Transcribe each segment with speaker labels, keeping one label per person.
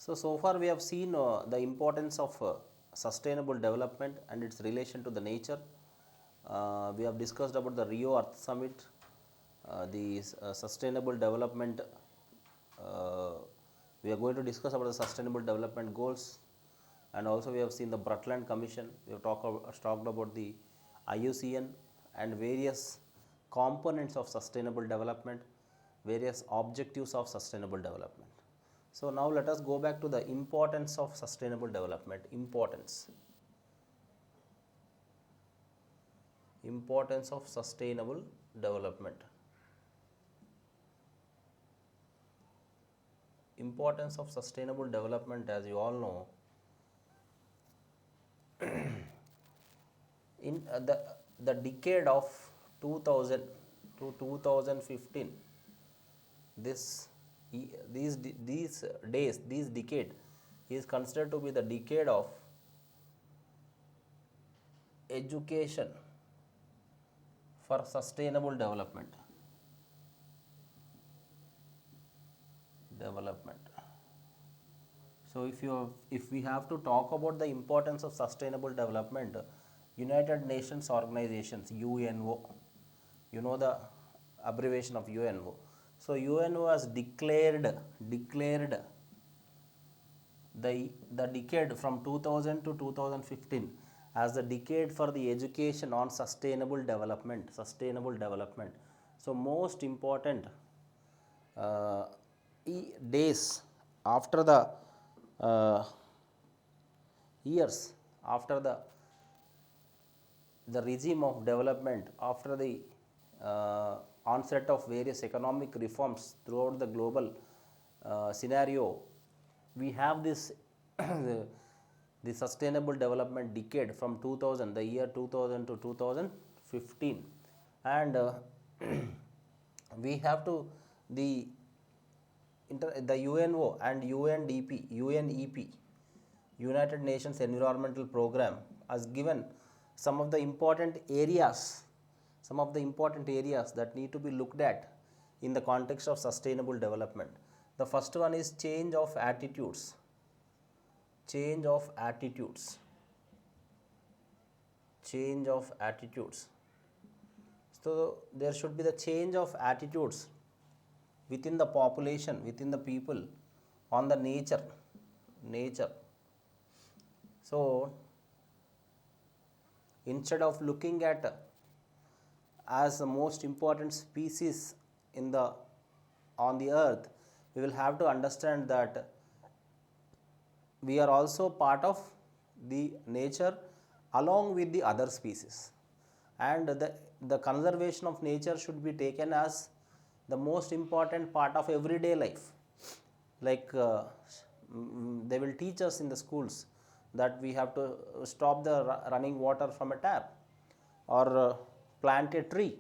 Speaker 1: So far we have seen the importance of sustainable development and its relation to the nature. We have discussed about the Rio Earth Summit, the sustainable development. Uh, we are going to discuss about the sustainable development goals, and also we have seen the Brundtland Commission. We have talked about the IUCN and various components of sustainable development, various objectives of sustainable development. So now let us go back to the importance of sustainable development. Importance of sustainable development. Importance of sustainable development, as you all know, in the decade of 2000 to 2015, this these days, this decade is considered to be the decade of education for sustainable development. So if we have to talk about the importance of sustainable development, United Nations organizations, UNO, you know the abbreviation of UNO. So UNO has declared the decade from 2000 to 2015 as the decade for the education on sustainable development. So most important uh, days after the uh, years after the regime of development, after the onset of various economic reforms throughout the global scenario, we have this the sustainable development decade from 2000, the year 2000 to 2015, and we have to the the UNO and UNEP, United Nations Environmental Program, has given some of the important areas that need to be looked at in the context of sustainable development. The first one is change of attitudes. So there should be the change of attitudes within the population, within the people, on the nature. So instead of looking at as the most important species in the on the earth, we will have to understand that we are also part of the nature along with the other species, and the conservation of nature should be taken as the most important part of everyday life. Like they will teach us in the schools that we have to stop the running water from a tap, or plant a tree,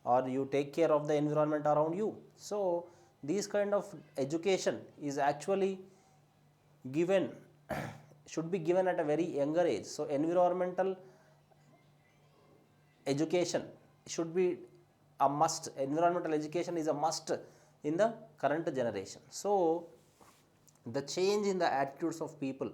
Speaker 1: or you take care of the environment around you. So these kind of education is actually given should be given at a very younger age. So environmental education should be a must. Environmental education is a must in the current generation. So the change in the attitudes of people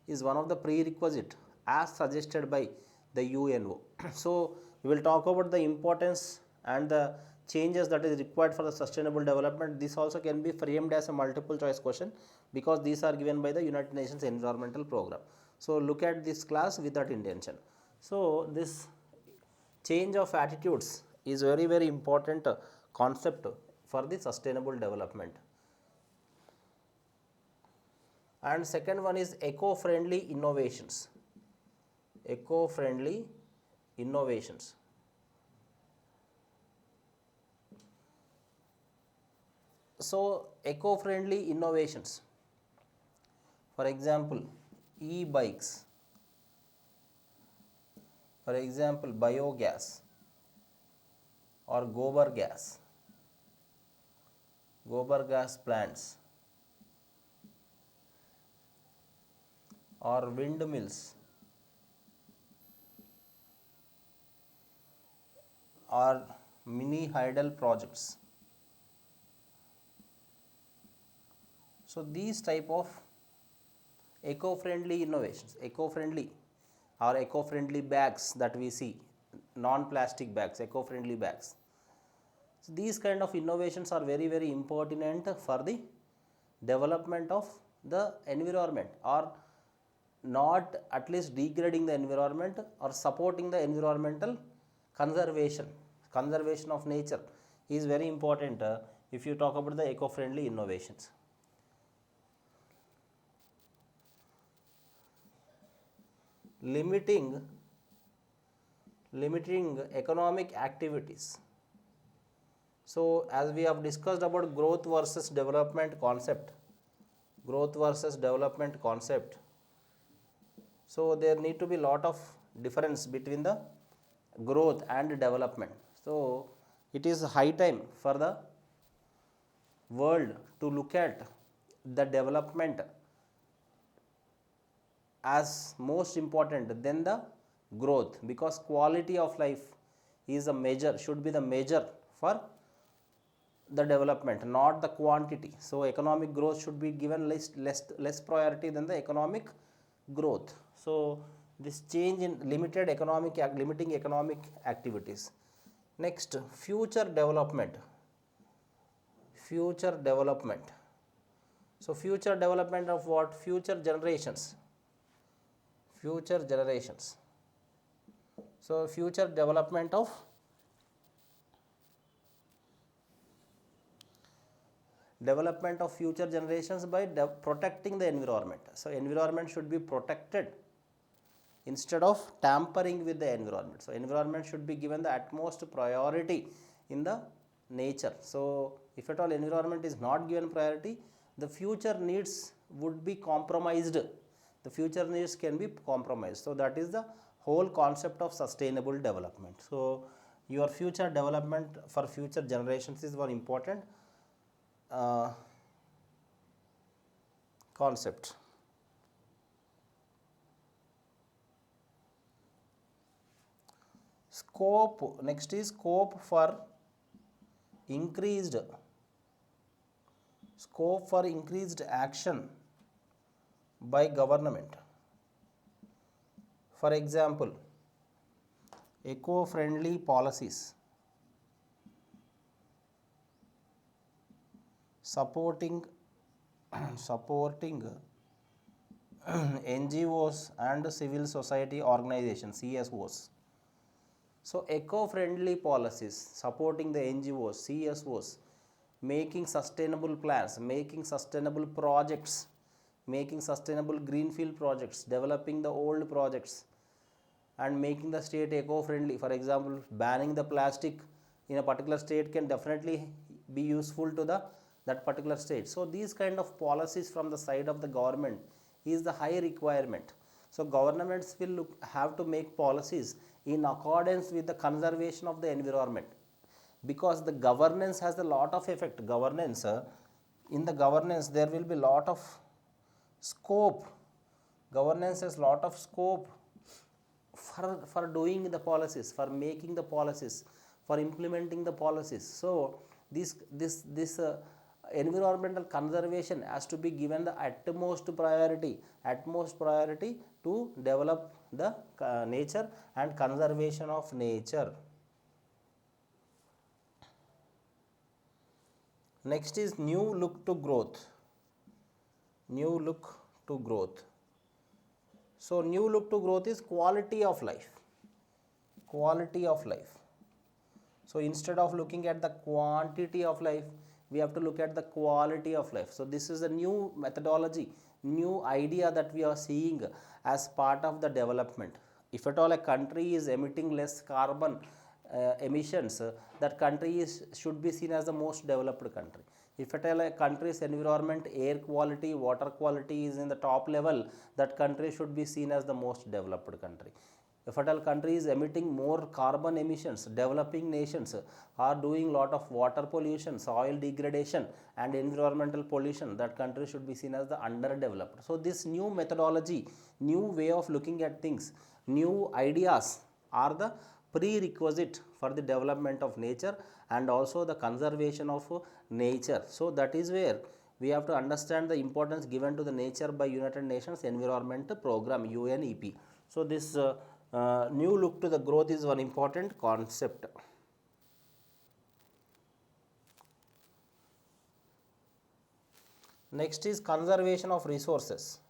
Speaker 1: is one of the prerequisite as suggested by the UNO. So we will talk about the importance and the changes that is required for the sustainable development. This also can be framed as a multiple choice question because these are given by the United Nations Environmental Program. So look at this class with that intention. So this change of attitudes is very important concept for the sustainable development. And second one is eco-friendly innovations. So eco-friendly innovations, for example e-bikes, for example biogas or gobar gas plants, or windmills, or mini hydel projects. So these type of Eco-friendly innovations, eco-friendly or eco-friendly bags that we see, non-plastic bags, eco-friendly bags. So these kind of innovations are very, very important for the development of the environment, or not at least degrading the environment or supporting the environmental conservation. Conservation of nature is very important if you talk about the eco-friendly innovations. Limiting economic activities. So as we have discussed about growth versus development concept, so there need to be lot of difference between the growth and development. So it is high time for the world to look at the development as most important than the growth, because quality of life is a measure, should be the measure for the development, not the quantity. So economic growth should be given less priority than the economic growth. So this change in limiting economic activities. Next, future development. So future development of what? Future generations. So future development of future generations by protecting the environment. So environment should be protected instead of tampering with the environment. So environment should be given the utmost priority in the nature. So if at all environment is not given priority, the future needs would be compromised. The future needs can be compromised. So that is the whole concept of sustainable development. So your future development for future generations is one important concept. Next is scope for increased action by government. For example, eco-friendly policies, supporting NGOs and civil society organizations, CSOs. So eco-friendly policies supporting the NGOs, CSOs, making sustainable plans, making sustainable projects, making sustainable greenfield projects, developing the old projects, and making the state eco-friendly. For example, banning the plastic in a particular state can definitely be useful to that particular state. So these kind of policies from the side of the government is the high requirement. So governments will have to make policies in accordance with the conservation of the environment, because the governance has a lot of effect. In the governance there will be lot of scope. Governance has lot of scope for doing the policies, for making the policies, for implementing the policies. So this environmental conservation has to be given the utmost priority to develop the nature and conservation of nature. Next is new look to growth. So new look to growth is quality of life. So instead of looking at the quantity of life, we have to look at the quality of life. So this is a new methodology, new idea that we are seeing as part of the development. If at all a country is emitting less carbon emissions, that country should be seen as the most developed country. If at all a country's environment, air quality, water quality is in the top level, that country should be seen as the most developed country. If at all country is emitting more carbon emissions, developing nations are doing lot of water pollution, soil degradation and environmental pollution, that country should be seen as the underdeveloped. So this new methodology, new way of looking at things, new ideas are the prerequisite for the development of nature and also the conservation of nature. So that is where we have to understand the importance given to the nature by United Nations Environment Program UNEP. So this new look to the growth is one important concept. Next is conservation of resources.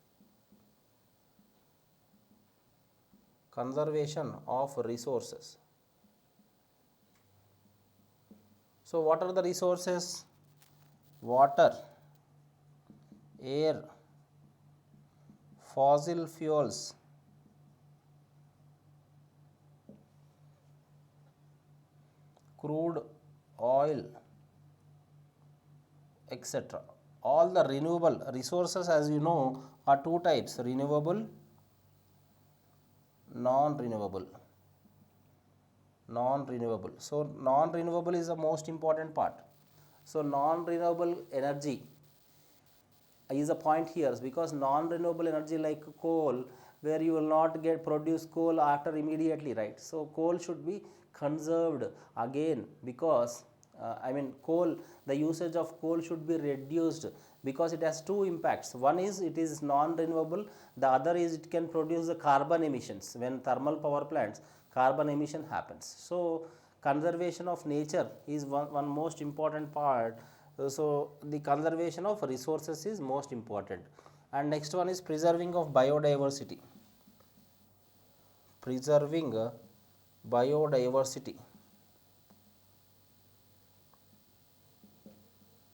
Speaker 1: Conservation of resources. So what are the resources? Water, air, fossil fuels, crude oil, etc. All the renewable resources, as you know, are two types: renewable, non-renewable. Non-renewable. So non-renewable is the most important part. So non-renewable energy is a point here, because non-renewable energy like coal, where you will not get produce coal after immediately, right? So coal should be conserved again, because coal, the usage of coal should be reduced, because it has two impacts. One is it is non-renewable, the other is it can produce the carbon emissions. When thermal power plants, carbon emission happens. So conservation of nature is one most important part. So the conservation of resources is most important. And next one is preserving of biodiversity. Preserving biodiversity.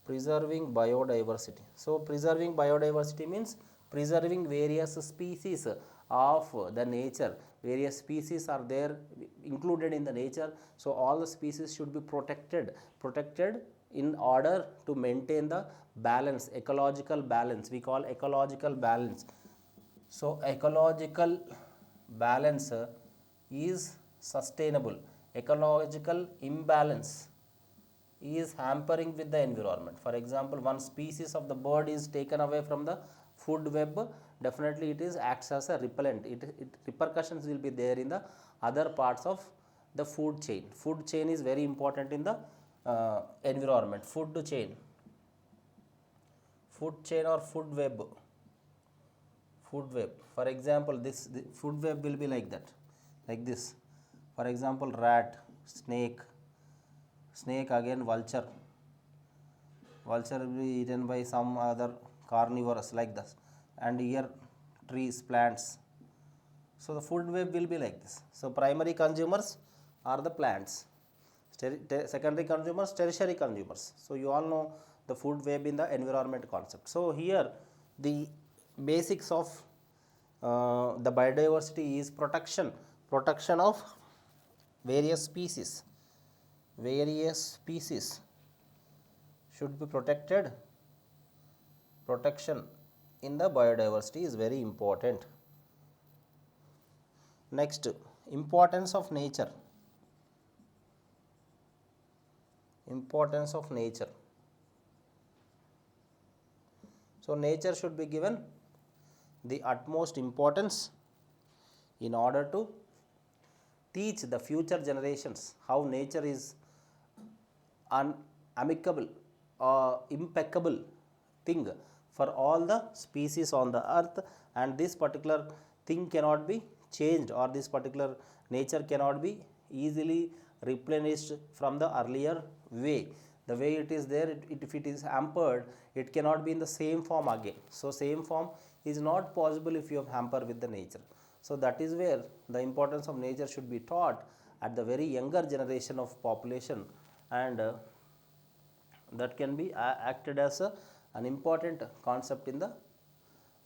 Speaker 1: Preserving biodiversity. So preserving biodiversity means preserving various species of the nature. Various species are there included in the nature. So all the species should be protected in order to maintain the balance, ecological balance. We call ecological balance. So ecological balance is sustainable. Ecological imbalance is hampering with the environment. For example, one species of the bird is taken away from the food web, definitely it is acts as a repellent. Repercussions will be there in the other parts of the food chain. Food chain is very important in the environment. Food chain or food web. Food web. For example, the food web will be like that, like this. For example, rat, snake again vulture. Vulture will be eaten by some other carnivores like this, and here trees, plants. So the food web will be like this. So primary consumers are the plants, secondary consumers, tertiary consumers. So you all know the food web in the environment concept. So here the basics of the biodiversity is protection of various species. Various species should be protected. Protection in the biodiversity is very important. Next, importance of nature. Importance of nature. So nature should be given the utmost importance in order to teach the future generations how nature is an amicable or impeccable thing for all the species on the earth, and this particular thing cannot be changed, or this particular nature cannot be easily replenished from the earlier way. The way it is there, if it is hampered, it cannot be in the same form again. So same form is not possible if you have hamper with the nature. So that is where the importance of nature should be taught at the very younger generation of population, and that can be acted as an important concept in the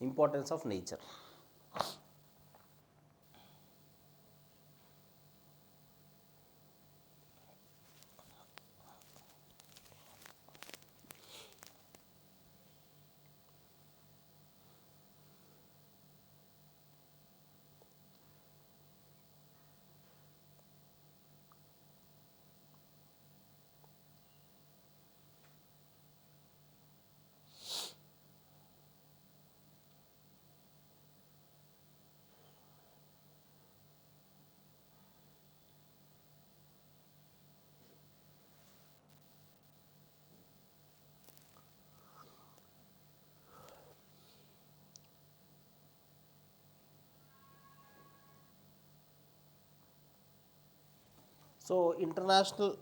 Speaker 1: importance of nature. So international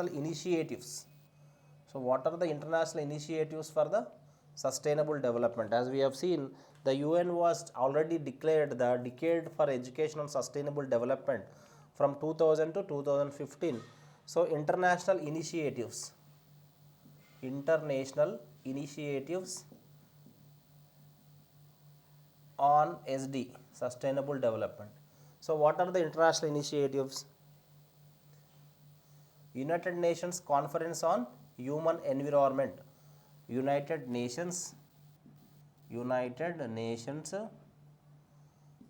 Speaker 1: initiatives. So what are the international initiatives for the sustainable development? As we have seen, the UN was already declared the decade for education and sustainable development from 2000 to 2015. So international initiatives on SD, sustainable development. So what are the international initiatives? United Nations Conference on Human Environment. United Nations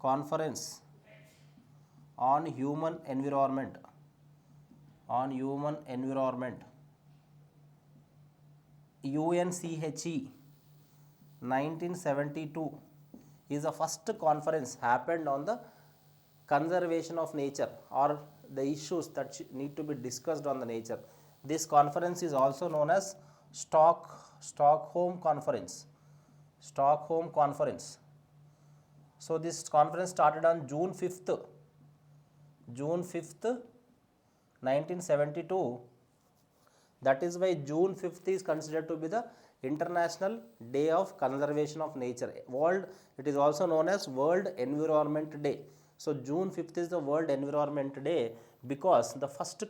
Speaker 1: Conference on Human Environment. UNCHE 1972 is the first conference happened on the conservation of nature or the issues that need to be discussed on the nature. This conference is also known as Stockholm Conference. So this conference started on June 5th, 1972. That is why June 5th is considered to be the International Day of Conservation of Nature. It is also known as World Environment Day. So June 5th is the World Environment Day because the first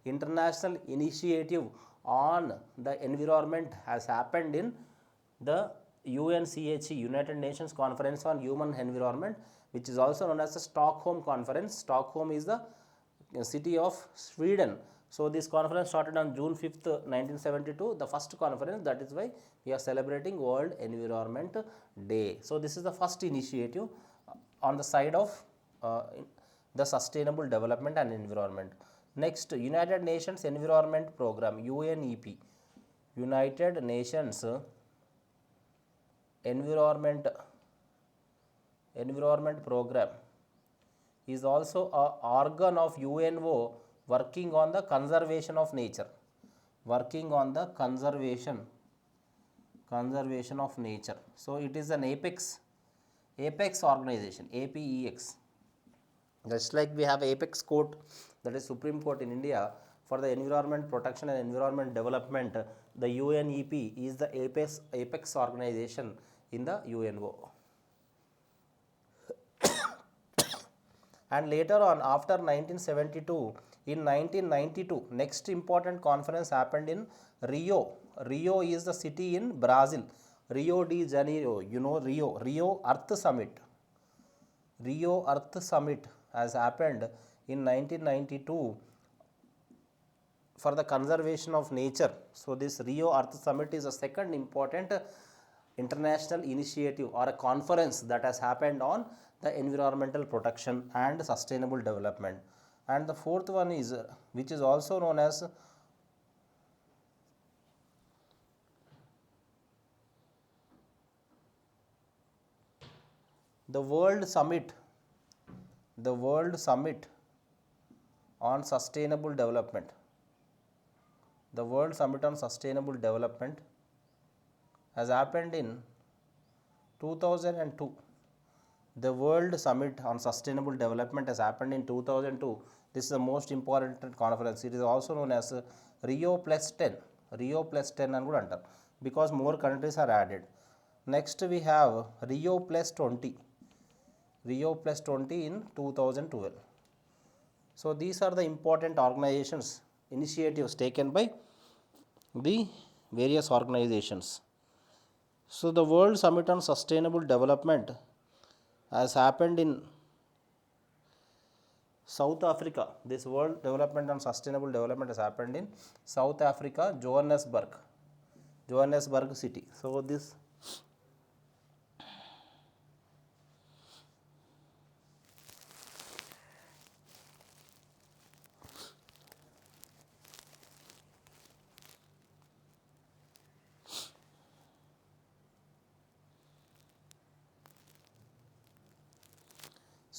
Speaker 1: international initiative on the environment has happened in the UNCHE, United Nations Conference on Human Environment, which is also known as the Stockholm Conference. Stockholm is the city of Sweden. So this conference started on June 5th, 1972, the first conference. That is why we are celebrating World Environment Day. So this is the first initiative on the side of the sustainable development and environment. Next, United Nations Environment Program, UNEP. United Nations Environment Program is also an organ of UNO working on the conservation of nature. Conservation of nature. So it is an apex organization, APEX. Just like we have apex court, that is Supreme Court in India, for the environment protection and environment development, the UNEP is the apex organization in the UNO. And later on, after 1972, in 1992, next important conference happened in Rio. Rio is the city in Brazil. Rio de Janeiro, Rio Earth Summit. Rio Earth Summit has happened in 1992 for the conservation of nature. So this Rio Earth Summit is a second important international initiative or a conference that has happened on the environmental protection and sustainable development. And the fourth one is, which is also known as the World Summit on Sustainable Development. The World Summit on Sustainable Development has happened in 2002. The World Summit on Sustainable Development has happened in 2002. This is the most important conference. It is also known as Rio Plus 10. Rio Plus 10 and good because more countries are added. Next we have Rio Plus 20. Rio Plus 20 in 2012. So these are the important organizations, initiatives taken by the various organizations. So the World Summit on Sustainable Development has happened in South Africa. This World Development on Sustainable Development has happened in South Africa, Johannesburg city. So this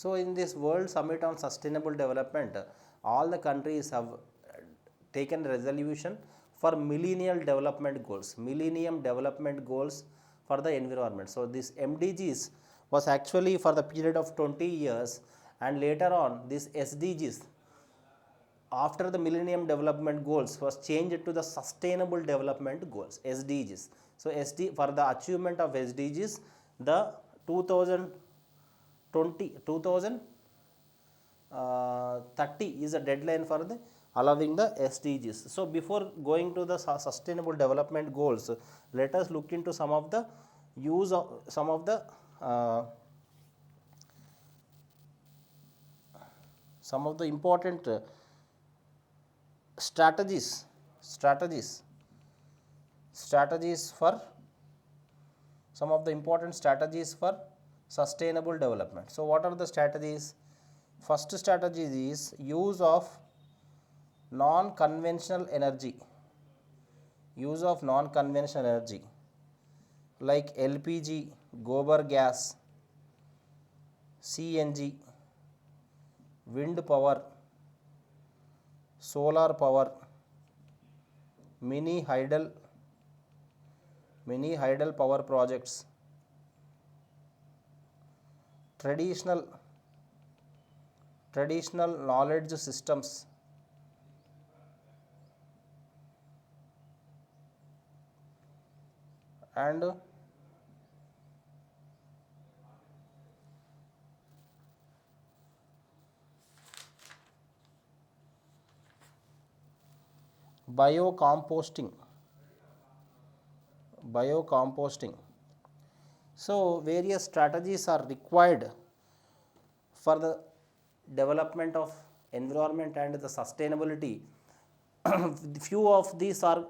Speaker 1: So in this World Summit on Sustainable Development, all the countries have taken resolution for Millennium Development Goals for the environment. So this MDGs was actually for the period of 20 years and later on this SDGs, after the Millennium Development Goals, was changed to the Sustainable Development Goals, SDGs. So for the achievement of SDGs, the 2030 is a deadline for the allowing the SDGs. So before going to the Sustainable Development Goals, let us look into some of the use of some of the important strategies for some of the important strategies for sustainable development. So what are the strategies? First strategy is use of non-conventional energy, like LPG, gobar gas, CNG, wind power, solar power, mini hydel power projects, traditional knowledge systems, and biocomposting. So various strategies are required for the development of environment and the sustainability. Few of these are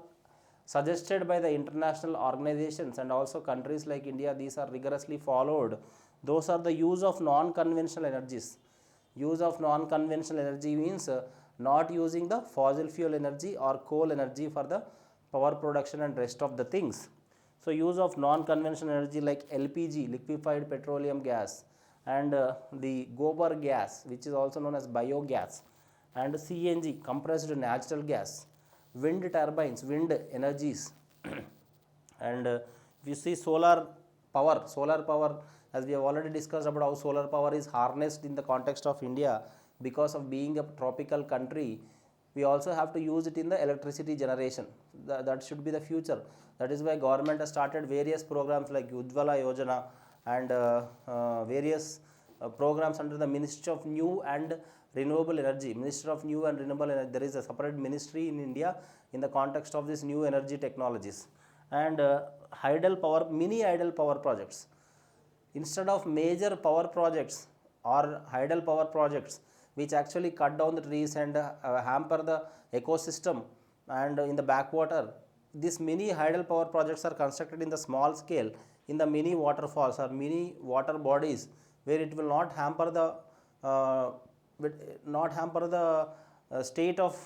Speaker 1: suggested by the international organizations and also countries like India. These are rigorously followed. Those are the use of non-conventional energies. Use of non-conventional energy means not using the fossil fuel energy or coal energy for the power production and rest of the things. So use of non-conventional energy like LPG, liquefied petroleum gas, and the gobar gas, which is also known as biogas, and CNG, compressed natural gas, wind turbines, wind energies, and if you see solar power, as we have already discussed about how solar power is harnessed in the context of India because of being a tropical country. We also have to use it in the electricity generation. That should be the future. That is why government has started various programs like Ujjwala Yojana and various programs under the Ministry of New and Renewable Energy. There is a separate ministry in India in the context of this new energy technologies. And mini idle power projects. Instead of major power projects or idle power projects, which actually cut down the trees and hamper the ecosystem and in the backwater, these mini idle power projects are constructed in the small scale in the mini waterfalls or mini water bodies, where it will not hamper the state of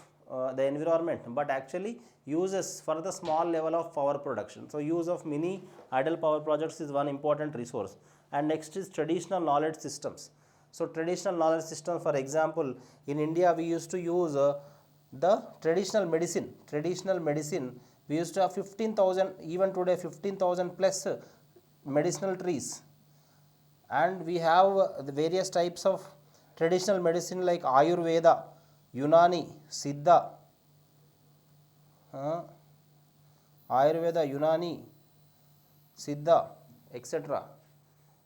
Speaker 1: the environment, but actually uses for the small level of power production. So use of mini idle power projects is one important resource. And next is traditional knowledge systems. So traditional knowledge system, for example, in India we used to use the traditional medicine. We used to have 15,000, even today 15,000 plus medicinal trees. And we have the various types of traditional medicine like Ayurveda, Unani, Siddha, etc.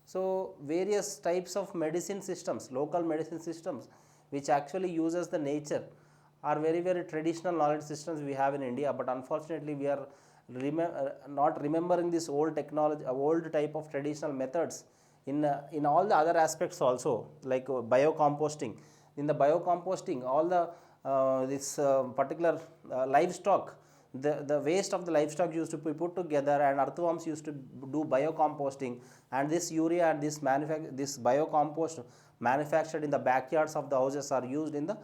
Speaker 1: So various types of medicine systems, local medicine systems, which actually uses the nature, are very, very traditional knowledge systems we have in India. But unfortunately we are not remembering this old technology, old type of traditional methods in all the other aspects also, like biocomposting. In the biocomposting, all the this particular livestock, the waste of the livestock used to be put together, and earthworms used to do biocomposting, and this urea and this biocompost manufactured in the backyards of the houses are used in the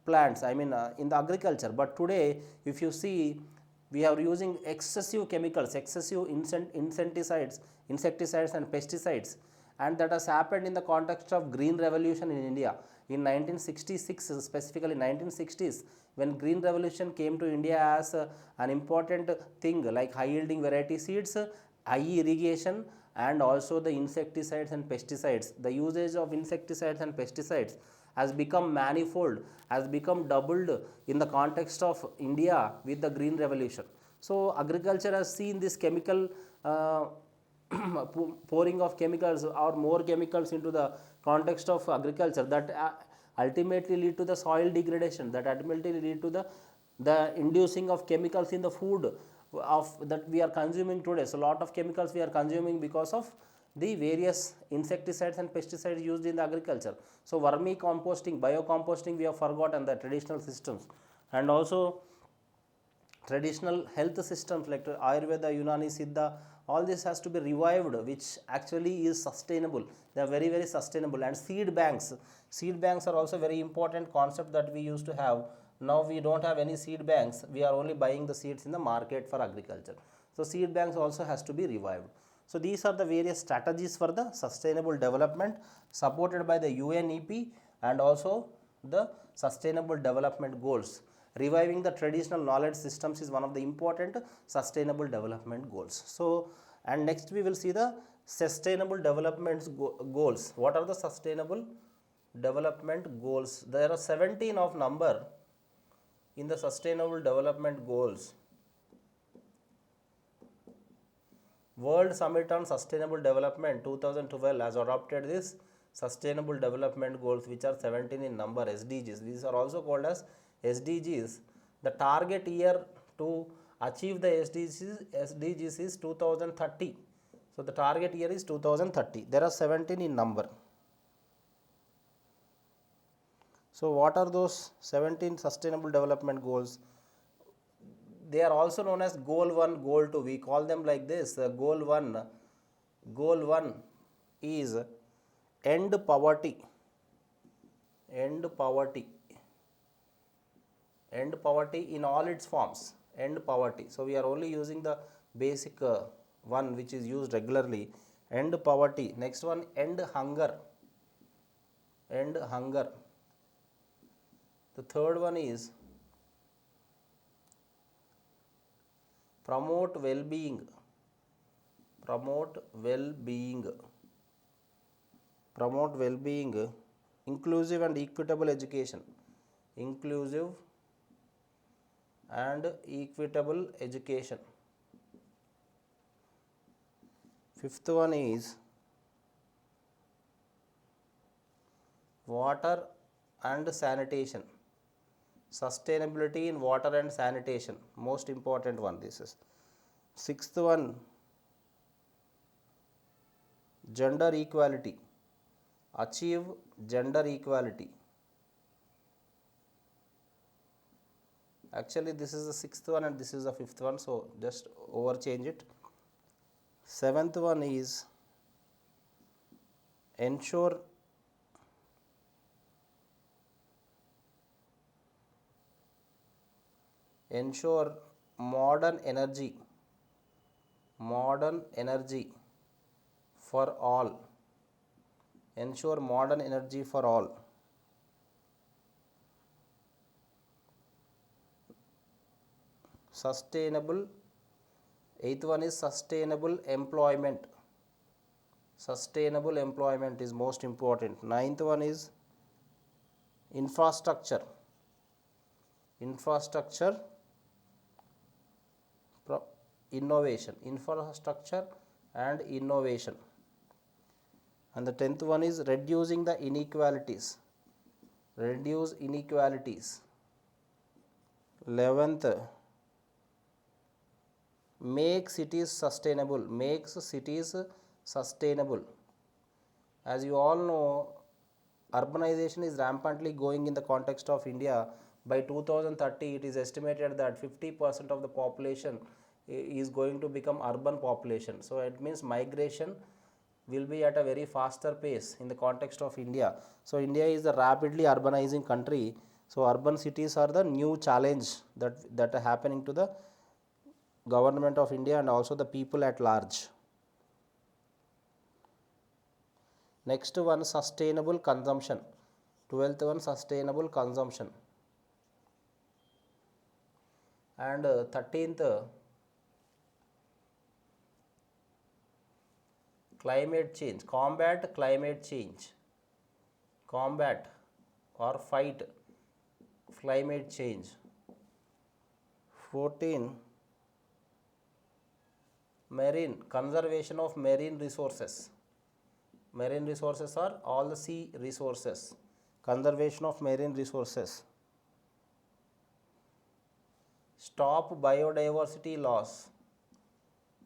Speaker 1: plants, in the agriculture. But today if you see, we are using excessive chemicals, excessive insecticides and pesticides, and that has happened in the context of green revolution in India. In 1966, specifically 1960s, when green revolution came to India as an important thing, like high yielding variety seeds, high irrigation, and also the insecticides and pesticides. The usage of insecticides and pesticides has become manifold, has become doubled in the context of India with the green revolution. So agriculture has seen this chemical pouring of chemicals or more chemicals into the context of agriculture, that ultimately lead to the soil degradation, that ultimately lead to the inducing of chemicals in the food of that we are consuming today. So lot of chemicals we are consuming because of the various insecticides and pesticides used in the agriculture. So vermi composting, biocomposting, we have forgotten the traditional systems, and also traditional health systems like Ayurveda, Unani, Siddha, all this has to be revived, which actually is sustainable. They are very, very sustainable. And seed banks are also very important concept that we used to have. Now we don't have any seed banks. We are only buying the seeds in the market for agriculture. So seed banks also has to be revived. So these are the various strategies for the sustainable development supported by the UNEP and also the sustainable development goals. Reviving the traditional knowledge systems is one of the important sustainable development goals. So, and next we will see the sustainable development goals. What are the sustainable development goals? There are 17 of number in the sustainable development goals. World Summit on Sustainable Development 2012 has adopted this sustainable development goals, which are 17 in number, SDGs. These are also called as SDGs. The target year to achieve the SDGs is 2030. So the target year is 2030. There are 17 in number. So what are those 17 sustainable development goals? They are also known as goal 1, goal 2. We call them like this. Goal 1 is end poverty. End poverty in all its forms. End poverty. So we are only using the basic one which is used regularly. End poverty. Next one, end hunger. End hunger. The third one is promote well-being. Promote well-being. Promote well-being. Inclusive and equitable education. Inclusive and equitable education. Fifth one is water and sanitation. Sustainability in water and sanitation, most important one this is. Sixth one, gender equality. Achieve gender equality. Actually this is the sixth one and this is the fifth one, so just overchange it. Seventh one is ensure modern energy for all. Ensure modern energy for all. Sustainable. Eighth one is sustainable employment. Sustainable employment is most important. Ninth one is infrastructure. Infrastructure innovation. Infrastructure and innovation. And the 10th one is reducing the inequalities. Reduce inequalities. 11th, make cities sustainable. Makes cities sustainable. As you all know, urbanization is rampantly going in the context of India. By 2030, it is estimated that 50% of the population is going to become urban population. So it means migration will be at a very faster pace in the context of India. So India is a rapidly urbanizing country. So urban cities are the new challenge that are happening to the government of India and also the people at large. Next one, sustainable consumption. 12th one, sustainable consumption. And 13th, climate change, combat climate change, combat or fight climate change. 14, marine, conservation of marine resources. Marine resources are all the sea resources, conservation of marine resources. Stop biodiversity loss,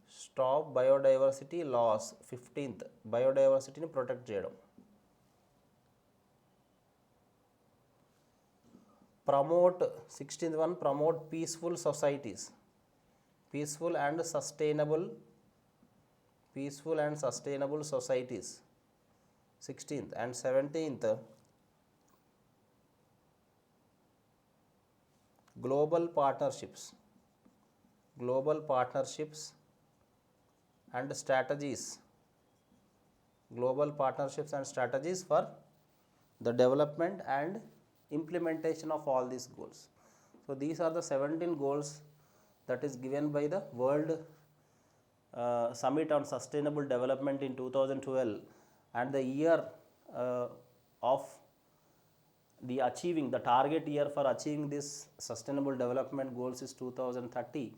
Speaker 1: stop biodiversity loss. 15th, biodiversity ni protect cheyadam. Promote, 16th one, promote peaceful societies, peaceful and sustainable societies. 16th. And 17th, global partnerships and strategies, global partnerships and strategies for the development and implementation of all these goals. So these are the 17 goals that is given by the World Summit on Sustainable Development in 2012, and the year of the achieving, the target year for achieving this sustainable development goals is 2030,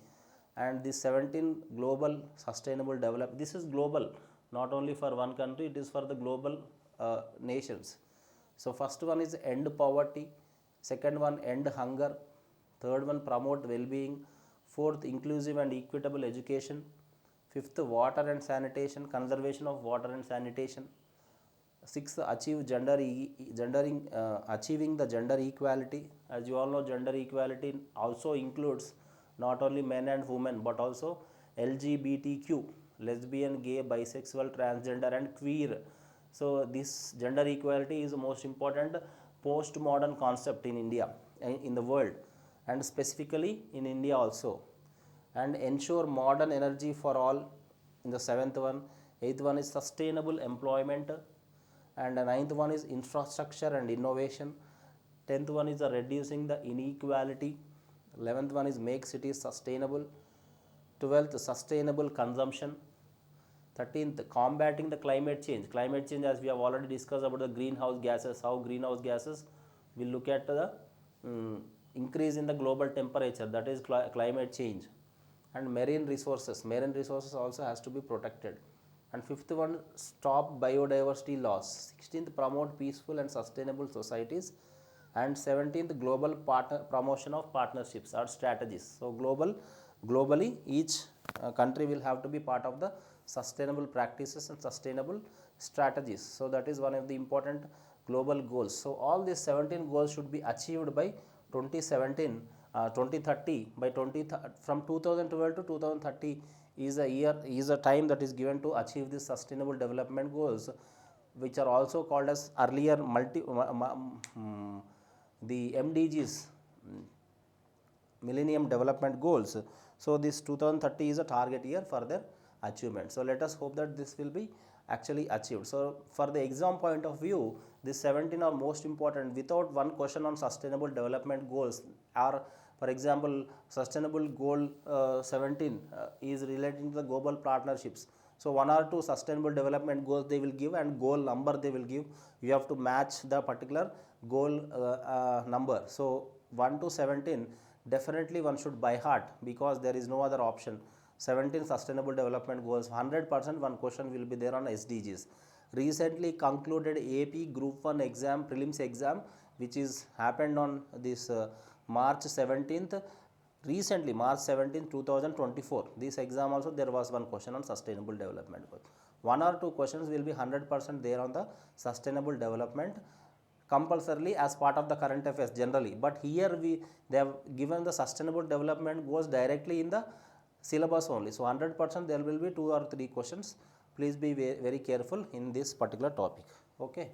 Speaker 1: and this 17 global sustainable development, this is global, not only for one country, it is for the global nations. So first one is end poverty, second one end hunger, third one promote well-being, fourth inclusive and equitable education, fifth water and sanitation, conservation of water and sanitation, sixth achieve achieving the gender equality. As you all know, gender equality also includes not only men and women but also LGBTQ, lesbian, gay, bisexual, transgender and queer. So this gender equality is the most important postmodern concept in India, in the world, and specifically in India also. And ensure modern energy for all in the 7th one. 8th one is sustainable employment, and the 9th one is infrastructure and innovation. 10th one is reducing the inequality. 11th one is make cities sustainable. 12th, sustainable consumption. 13th, combating the climate change. Climate change, as we have already discussed about the greenhouse gases, how greenhouse gases will look at the increase in the global temperature, that is climate change. And marine resources also has to be protected. And 5th one, stop biodiversity loss. 16th, promote peaceful and sustainable societies. And 17th, global promotion of partnerships or strategies. So globally each country will have to be part of the sustainable practices and sustainable strategies. So that is one of the important global goals. So all these 17 goals should be achieved by 2030. By from 2012 to 2030 is a time that is given to achieve these sustainable development goals, which are also called as earlier the MDGs, Millennium Development Goals. So this 2030 is a target year for their achievement. So let us hope that this will be actually achieved. So for the exam point of view, these 17 are most important. Without one question on sustainable development goals, or for example, sustainable goal 17 is relating to the global partnerships. So one or two sustainable development goals they will give, and goal number they will give. You have to match the particular goal number. So 1 to 17 definitely one should by heart, because there is no other option. 17 sustainable development goals, 100% one question will be there on SDGs. Recently concluded AP Group 1 exam, prelims exam, which is happened on this March 17th. Recently, March 17, 2024. This exam also there was one question on sustainable development goals. One or two questions will be 100% there on the sustainable development, compulsorily as part of the current affairs generally. But here they have given the sustainable development goals directly in the syllabus only. So 100% there will be 2 or 3 questions. Please be very careful in this particular topic. Okay.